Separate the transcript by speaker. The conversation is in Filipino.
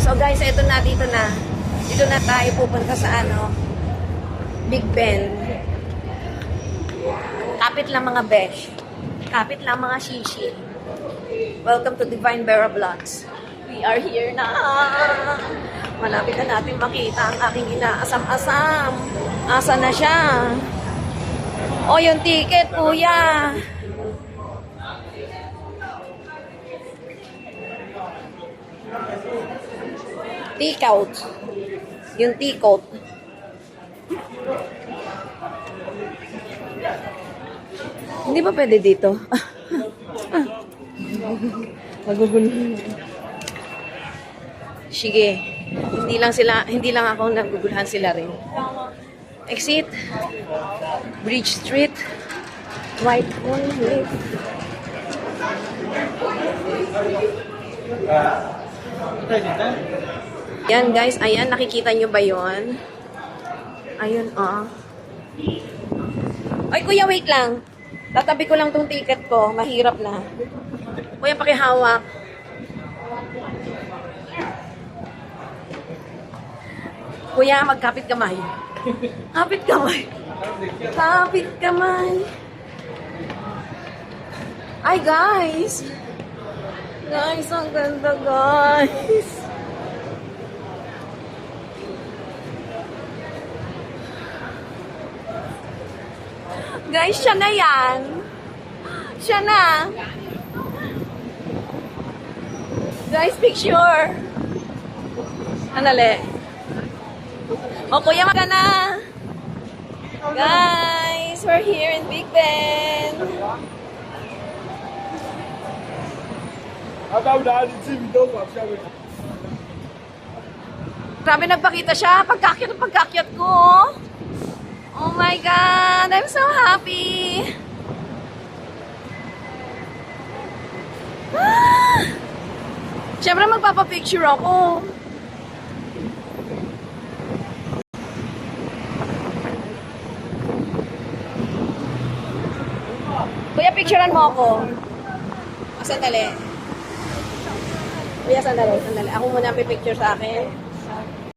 Speaker 1: So guys, ito na, dito na. Dito na tayo pupunta sa Big Ben. Kapit lang mga besh. Kapit lang mga shishi. Welcome to Divine Vera Vlogs. We are here na. Malapit na natin makita ang aking inaasam-asam. Asa na siya? O, yung ticket, kuya. Take-out. Yung take-out. Hindi ba pwede dito? Magugulo. Sige. Hindi lang ako naguguluhan, sila rin. Exit. Bridge Street. White Lift. Yan guys, ayan, nakikita nyo ba yon? Ayun, oh. Ay, kuya, wait lang. Tatabi ko lang tong ticket ko. Mahirap na. Kuya, pakihawak. Kuya, magkapit kamay. Kapit kamay. Kapit kamay. Ay, guys. Guys, ang ganda, guys. Guys, siya na yan. Siya na. Guys, picture. Anali. O, kuya, magana. Guys, we're here in Big Ben. Grabe, nagpakita siya. Pagkakyat ko. Oh my God! I'm so happy! Ah! Siyempre magpapapicture ako. Kuya, picturean mo ako. Sandali. Kuya, sandali. Ako muna pipicture sa akin.